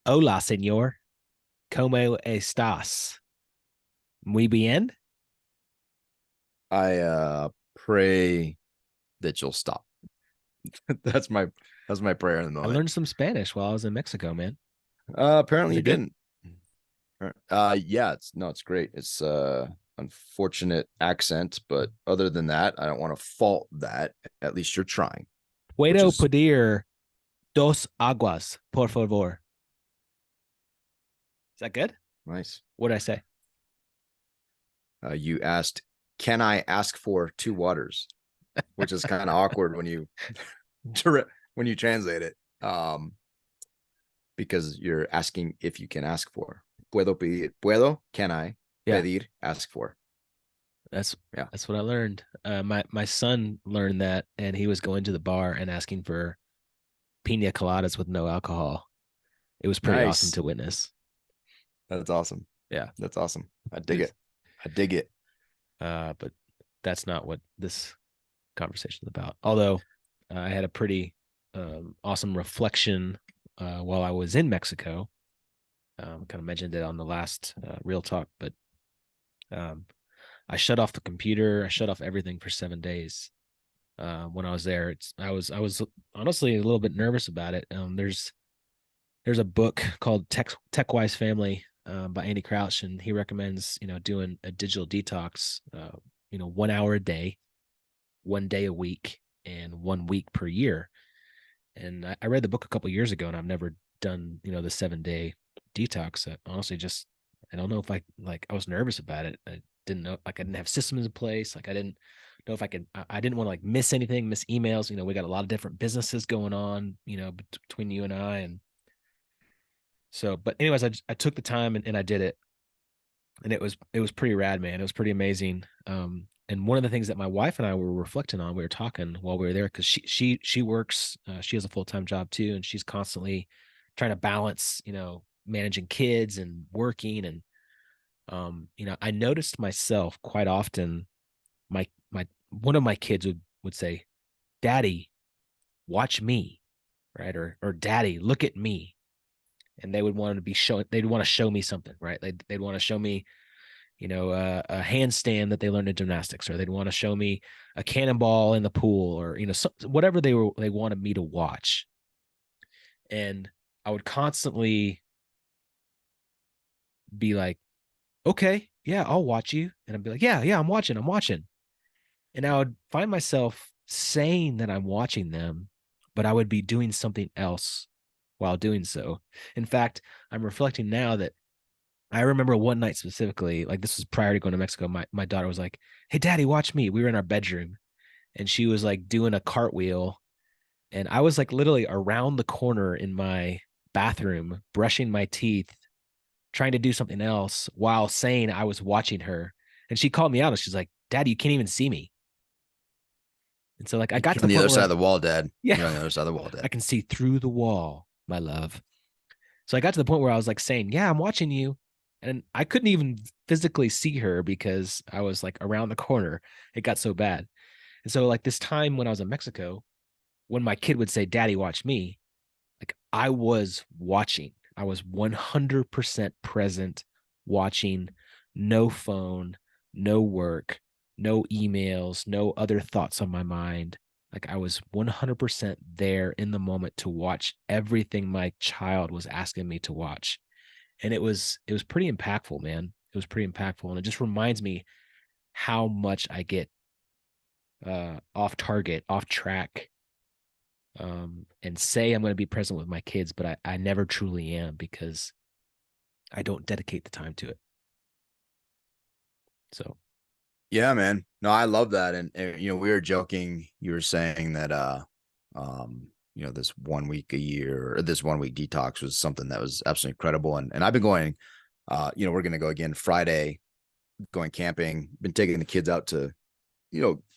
Hola, señor. ¿Cómo estás? Muy bien. I pray that you'll stop. That's my that's my prayer in the I moment. learned some Spanish while I was in Mexico, man. Apparently Is you it good? didn't. Yeah, it's great. It's unfortunate accent, but other than that, I don't want to fault that. At least you're trying, which Puedo is pedir dos aguas, por favor. Is that good? nice. What did I say? You asked, "Can I ask for two waters?" Which is kind of awkward when you when you translate it. Because you're asking if you can ask for. Puedo pedir, puedo, can I Yeah, pedir, ask for. that's Yeah. that's what I learned. My son learned that, and he was going to the bar and asking for pina coladas with no alcohol. It was pretty awesome Nice. to witness. That's awesome. Yeah, That's awesome. I dig it's it. I dig it. but that's not what this conversation is about. Although I had a pretty awesome reflection while I was in Mexico. Kind of mentioned it on the last real talk, but um, I shut off the computer. I shut off everything for 7 days. When I was there, I was honestly a little bit nervous about it. There's a book called Tech Wise Family by Andy Crouch, and he recommends doing a digital detox. 1 hour a day, 1 day a week, and 1 week per year. And I read the book a couple years ago, and I've never done the 7 day detox. Honestly, just I don't know if I was nervous about it. I didn't know, like, I didn't have systems in place. Like, I didn't know if I could. I didn't want to like miss anything, miss emails. We got a lot of different businesses going on. Between you and I, and so. But anyways, I took the time and I did it, and it was pretty rad, man. It was pretty amazing. And one of the things that my wife and I were reflecting on, we were talking while we were there, because she works, she has a full-time job too, and she's constantly trying to balance, managing kids and working. And I noticed myself quite often. My one of my kids would say, "Daddy, watch me," right? Or "Daddy, look at me." And they would want to be showing. They'd want to show me something, right? They'd want to show me a handstand that they learned in gymnastics, or they'd want to show me a cannonball in the pool, or whatever they wanted me to watch. And I would constantly be like, "Okay, yeah, I'll watch you," and I'd be like, "Yeah, yeah, I'm watching," and I would find myself saying that I'm watching them, but I would be doing something else while doing so. In fact, I'm reflecting now that I remember one night specifically, like this was prior to going to Mexico. My daughter was like, "Hey, daddy, watch me." We were in our bedroom, and she was like doing a cartwheel. And I was like literally around the corner in my bathroom, brushing my teeth, trying to do something else while saying I was watching her. And she called me out, and she's like, "Daddy, you can't even see me." And so, like, I got to You're the on the point other side where, of the wall, Dad. yeah, You're on the other side of the wall, I Dad. can see through the wall, my love. So I got to the point where I was like saying, "Yeah, I'm watching you." And I couldn't even physically see her because I was like around the corner. It got so bad. And so, like, this time when I was in Mexico, when my kid would say, "Daddy, watch me," like, I was watching. I was 100% present, watching. No phone, no work, no emails, no other thoughts on my mind. Like, I was 100% there in the moment to watch everything my child was asking me to watch. And it was pretty impactful, man. It was pretty impactful, and it just reminds me how much I get off target, off track, and say I'm going to be present with my kids, but I never truly am, because I don't dedicate the time to it. So Yeah, man. No, I love that. And we were joking. You were saying that this 1 week a year or this 1 week detox was something that was absolutely incredible. And I've been going, we're gonna go again Friday, going camping, been taking the kids out to,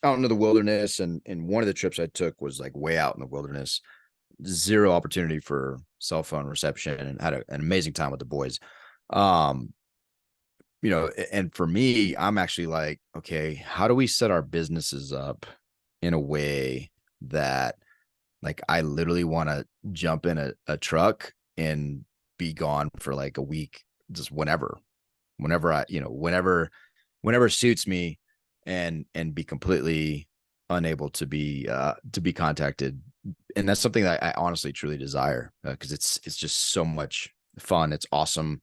out into the wilderness. And one of the trips I took was like way out in the wilderness, zero opportunity for cell phone reception, and had an amazing time with the boys. Um, and for me, I'm actually like, okay, how do we set our businesses up in a way that, like, I literally want to jump in a truck and be gone for like a week, just whenever I, whenever suits me, and be completely unable to be contacted. And that's something that I honestly truly desire, because it's just so much fun. It's awesome.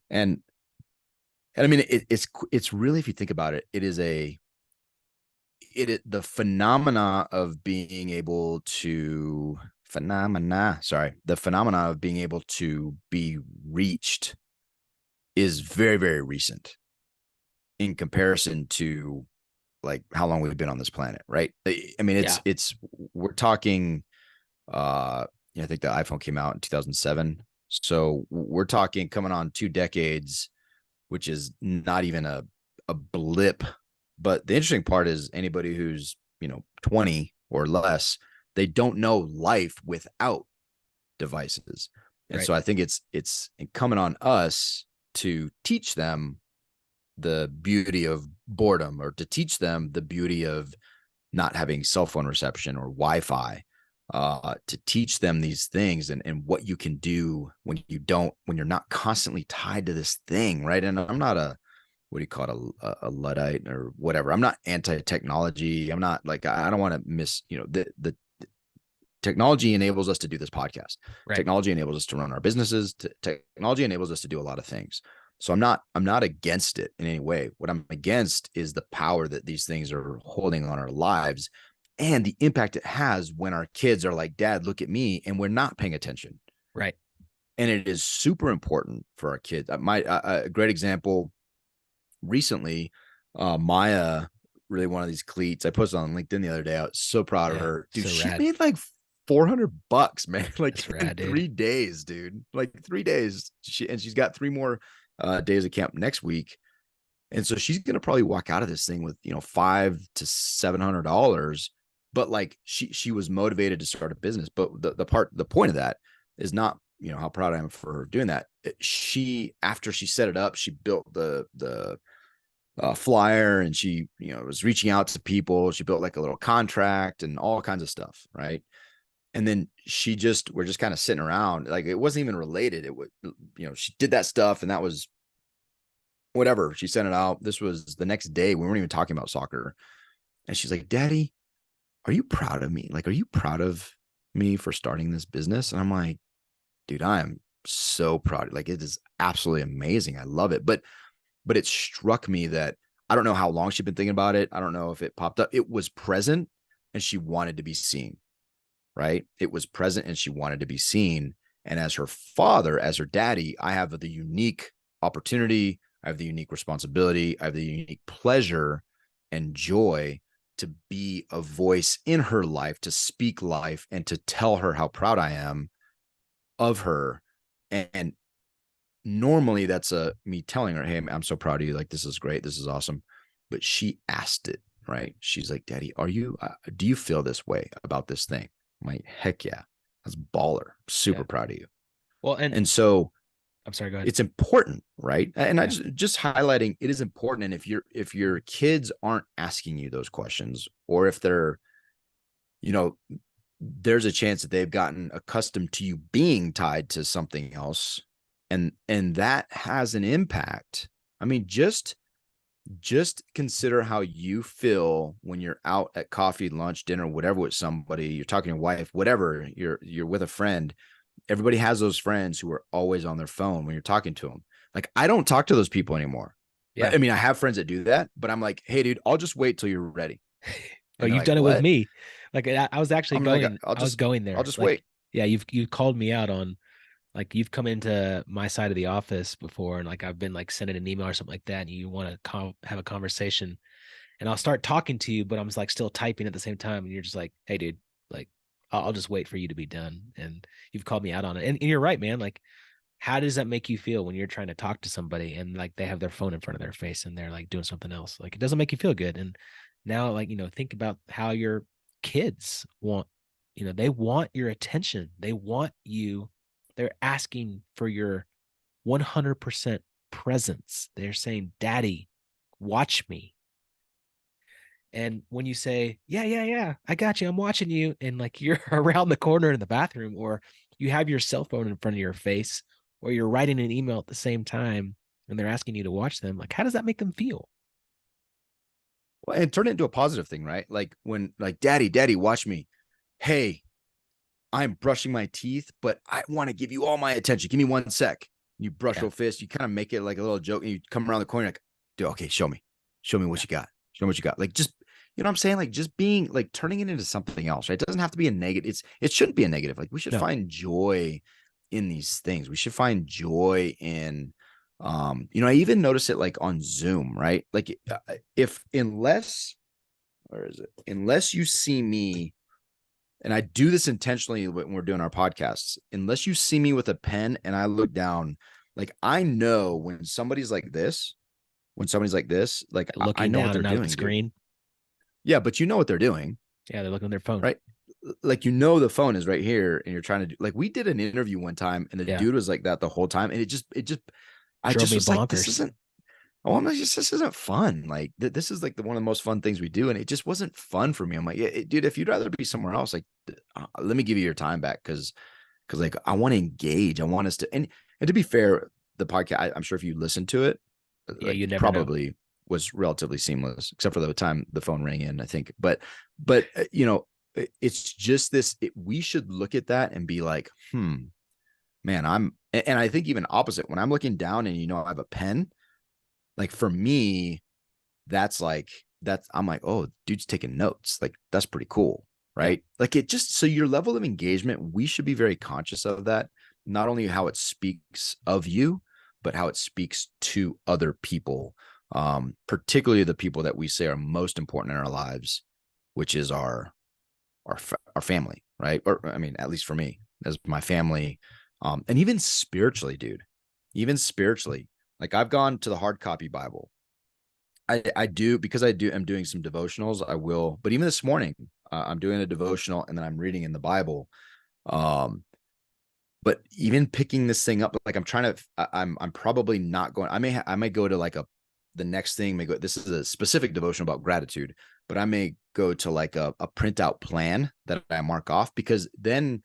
And I mean, it's really, if you think about it, the phenomena of being able to the phenomena of being able to be reached is very, very recent in comparison to like how long we've been on this planet, right? I mean, Yeah. it's we're talking, I think the iPhone came out in 2007, so we're talking coming on 2 decades, which is not even a blip. But the interesting part is anybody who's 20 or less, they don't know life without devices. And Right. so I think it's incumbent on us to teach them the beauty of boredom, or to teach them the beauty of not having cell phone reception or Wi-Fi, to teach them these things, and what you can do when you're not constantly tied to this thing, right? And I'm not what do you call it, a Luddite or whatever. I'm not anti-technology. I'm not like, I don't want to miss, the technology enables us to do this podcast. Right. Technology enables us to run our businesses. Technology enables us to do a lot of things. So I'm not against it in any way. What I'm against is the power that these things are holding on our lives, and the impact it has when our kids are like, Dad, look at me, and we're not paying attention. Right. And it is super important for our kids. A great example recently, Maya really wanted these cleats. I posted on LinkedIn the other day. I was so proud of her. Dude, So she rad. made like $400, man. Like That's in rad, dude. 3 days, dude. Like 3 days. She's got 3 more days of camp next week. And so she's gonna probably walk out of this thing with $500 to $700. But like she was motivated to start a business. But the point of that is not how proud I am for her doing that. She, after she set it up, she built the flyer, and she was reaching out to people. She built like a little contract and all kinds of stuff, right? And then we're just kind of sitting around, like it wasn't even related. It would, she did that stuff, and that was whatever. She sent it out. This was the next day. We weren't even talking about soccer. And she's like, Daddy, are you proud of me? Like, are you proud of me for starting this business? And I'm like, dude, I am so proud. Like, it is absolutely amazing. I love it. But it struck me that I don't know how long she'd been thinking about it. I don't know if it popped up. It was present, and she wanted to be seen, right? It was present, and she wanted to be seen. And as her father, as her daddy, I have the unique opportunity, I have the unique responsibility, I have the unique pleasure and joy to be a voice in her life, to speak life, and to tell her how proud I am of her. And normally that's me telling her, hey, I'm so proud of you. Like, this is great. This is awesome. But she asked it, right? She's like, Daddy, do you feel this way about this thing? I'm like, heck yeah. That's baller. Super Yeah. proud of you. Well, and And so I'm sorry, go ahead. it's important, right? And I Yeah. just highlighting, it is important. And if your kids aren't asking you those questions, or if they're, there's a chance that they've gotten accustomed to you being tied to something else, and that has an impact. I mean, just consider how you feel when you're out at coffee, lunch, dinner, whatever, with somebody, you're talking to your wife, whatever, you're with a friend. Everybody has those friends who are always on their phone when you're talking to them. Like, I don't talk to those people anymore. Yeah. I mean, I have friends that do that, but I'm like, hey, dude, I'll just wait till you're ready. Oh, And they're you've like, done it with what? me. Like I was actually I'm like, going, I was going I'll there. just Like, wait. yeah, you called me out on, like, you've come into my side of the office before, and like I've been like sending an email or something like that, and you want to have a conversation, and I'll start talking to you, but I'm like still typing at the same time, and you're just like, hey, dude, like I'll just wait for you to be done, and you've called me out on it, and you're right, man. Like, how does that make you feel when you're trying to talk to somebody and like they have their phone in front of their face and they're like doing something else? Like, it doesn't make you feel good. And now, like, think about how your kids want, they want your attention. They want you. They're asking for your 100% presence. They're saying, Daddy, watch me. And when you say, yeah, yeah, yeah, I got you, I'm watching you, and like you're around the corner in the bathroom, or you have your cell phone in front of your face, or you're writing an email at the same time and they're asking you to watch them, like how does that make them feel? Well, and turn it into a positive thing, right? Like when, like, daddy, watch me. Hey, I'm brushing my teeth, but I want to give you all my attention. Give me 1 sec. You brush Yeah. real fast. You kind of make it like a little joke, and you come around the corner like, dude, okay, show me what Yeah. you got. Show me what you got. Like, just, you know what I'm saying? Like, just being like turning it into something else, right? It doesn't have to be a negative. It shouldn't be a negative. Like, we should No. find joy in these things. We should find joy in, I even notice it like on Zoom, right? Like, if unless, where is it? Unless you see me, and I do this intentionally when we're doing our podcasts, unless you see me with a pen and I look down, like I know when somebody's like this, like They're I looking know what down they're and not at the doing, dude. screen. Yeah, but you know what they're doing, Yeah, they're looking at their phone. right? Like, the phone is right here and you're trying to do, like, we did an interview one time and the Yeah. dude was like that the whole time. And I Drove just me was like, bonkers. this isn't fun. Like, this is like one of the most fun things we do. And it just wasn't fun for me. I'm like, yeah, dude, if you'd rather be somewhere else, like, let me give you your time back. Cause like, I want to engage. I want us to, and to be fair, the podcast, I'm sure if you listen to it, Yeah, like you never know. probably was relatively seamless, except for the time the phone rang in, I think. But, it's just this, we should look at that and be like, man, and I think even opposite, when I'm looking down and, I have a pen, like for me, I'm like, oh, dude's taking notes. Like, that's pretty cool. Yeah. Right. Like, it just, so your level of engagement, we should be very conscious of that. Not only how it speaks of you, but how it speaks to other people, particularly the people that we say are most important in our lives, which is our family. Right. Or, I mean, at least for me, as my family, and even spiritually, dude, even spiritually, like I've gone to the hard copy Bible. I do, because I'm doing some devotionals. I will, but even this morning, I'm doing a devotional and then I'm reading in the Bible. Um, but even picking this thing up, like I'm probably not going. I may go to like the next thing may go. This is a specific devotion about gratitude, but I may go to like a printout plan that I mark off, because then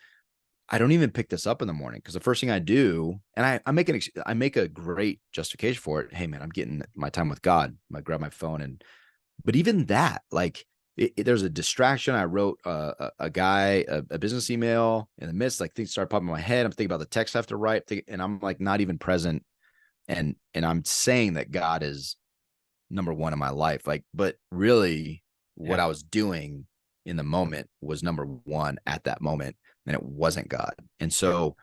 I don't even pick this up in the morning, because the first thing I do, and I make a great justification for it. Hey man, I'm getting my time with God. I grab my phone, but even that, like, there's a distraction. I wrote a guy a business email in the midst, like things start popping in my head. I'm thinking about the text I have to write, and I'm like not even present. And I'm saying that God is number one in my life. Like, but really what Yeah. I was doing in the moment was number one at that moment, and it wasn't God. And so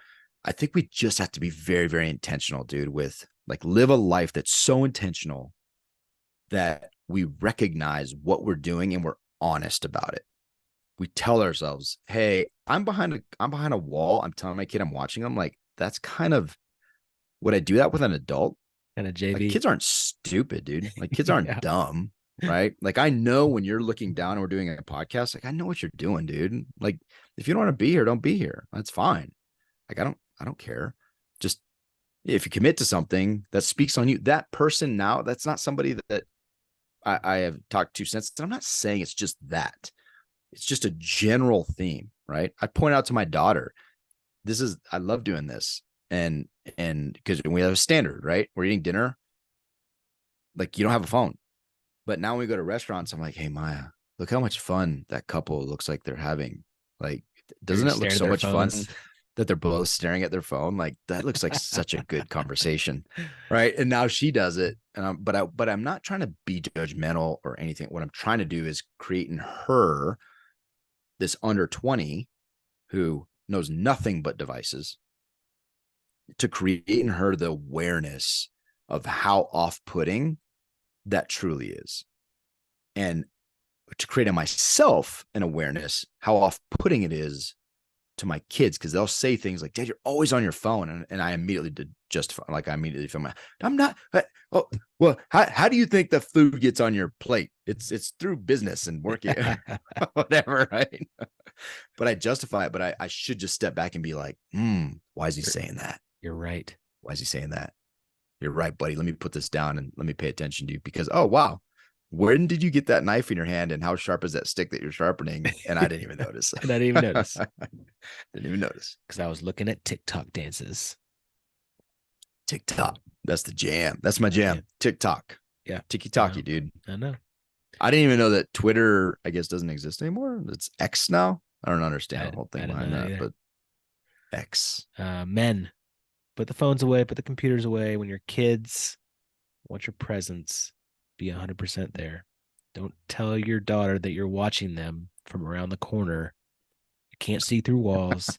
I think we just have to be very, very intentional, dude, with like live a life that's so intentional that we recognize what we're doing and we're honest about it. We tell ourselves, hey, I'm behind a wall. I'm telling my kid I'm watching them. Like, that's kind of, would I do that with an adult? And a Like, JV. kids aren't stupid, dude. Like, kids aren't Yeah. dumb, right? Like, I know when you're looking down and we're doing a podcast, like, I know what you're doing, dude. Like, if you don't want to be here, don't be here. That's fine. Like, I don't care. Just, if you commit to something that speaks on you, that person now, that's not somebody that I have talked to since. I'm not saying it's just that. It's just a general theme, right? I point out to my daughter, I love doing this. And because we have a standard, right? We're eating dinner, like, you don't have a phone. But now when we go to restaurants, I'm like, hey Maya, look how much fun that couple looks like they're having. Like, They're doesn't it look staring at so their much fun phones. that they're both staring at their phone? Like, that looks like such a good conversation. Right. And now she does it. But I'm not trying to be judgmental or anything. What I'm trying to do is create in her, this under 20 who knows nothing but devices, to create in her the awareness of how off-putting that truly is. And to create in myself an awareness how off-putting it is to my kids, because they'll say things like, Dad, you're always on your phone. And I immediately did justify, like, I immediately feel I'm not. Oh, well, how do you think the food gets on your plate? It's through business and working, whatever, right? But I justify it, but I should just step back and be like, why is he You're, saying that? you're right. Why is he saying that? You're right, buddy. Let me put this down and let me pay attention to you, because, oh, wow. When did you get that knife in your hand, and how sharp is that stick that you're sharpening? And I didn't even notice. And I didn't even notice Didn't even notice. because I was looking at TikTok dances. TikTok. That's the jam. That's my jam. Yeah. TikTok. Yeah. Tiki-taki, dude. I know. I didn't even know that Twitter, I guess, doesn't exist anymore. It's X now. I don't understand the whole I thing didn't know behind that that, either. but X. Men, put the phones away, put the computers away. When your kids want your presence, be 100% there. Don't tell your daughter that you're watching them from around the corner. You can't see through walls.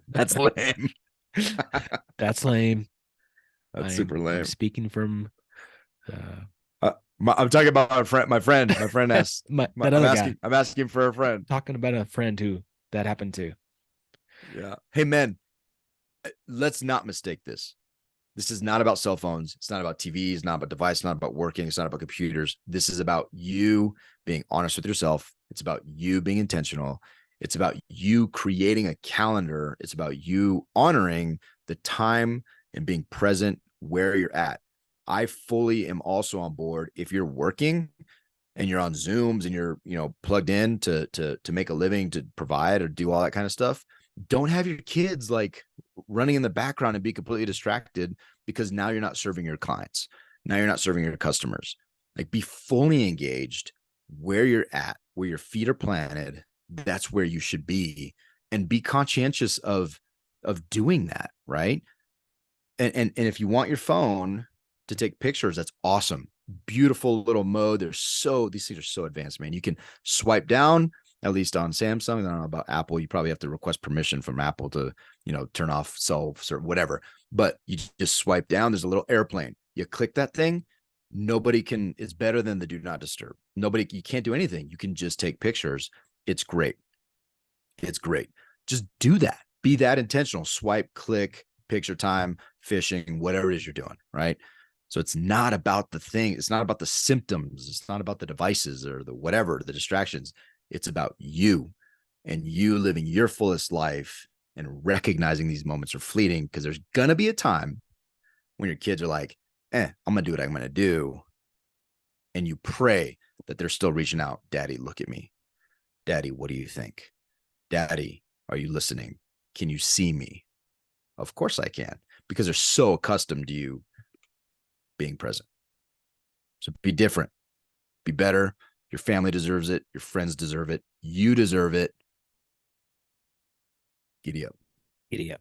That's lame. That's lame. That's I'm super I'm lame. speaking from uh I'm talking about my friend. My friend asked. that I'm other guy. asking. I'm asking for a friend. Talking about a friend who that happened to. Yeah. Hey, men, let's not mistake this. This is not about cell phones. It's not about TVs. It's not about device. It's not about working. It's not about computers. This is about you being honest with yourself. It's about you being intentional. It's about you creating a calendar. It's about you honoring the time and being present where you're at. I fully am also on board. If you're working and you're on Zooms and you're, plugged in to make a living, to provide or do all that kind of stuff, don't have your kids like running in the background and be completely distracted, because now you're not serving your clients. Now you're not serving your customers. Like, be fully engaged where you're at, where your feet are planted. That's where you should be, and be conscientious of doing that, right? And if you want your phone to take pictures, that's awesome. Beautiful little mode. These things are so advanced, man. You can swipe down, at least on Samsung. I don't know about Apple. You probably have to request permission from Apple to, turn off self or whatever. But you just swipe down. There's a little airplane. You click that thing. Nobody can. It's better than the do not disturb. Nobody. You can't do anything. You can just take pictures. It's great. It's great. Just do that. Be that intentional. Swipe, click, picture time, fishing, whatever it is you're doing, right? So it's not about the thing. It's not about the symptoms. It's not about the devices or the whatever, the distractions. It's about you and you living your fullest life and recognizing these moments are fleeting, because there's going to be a time when your kids are like, I'm going to do what I'm going to do. And you pray that they're still reaching out. Daddy, look at me. Daddy, what do you think? Daddy, are you listening? Can you see me? Of course I can, because they're so accustomed to you being present. So be different, be better. Your family deserves it. Your friends deserve it. You deserve it. Giddy up. Idiot.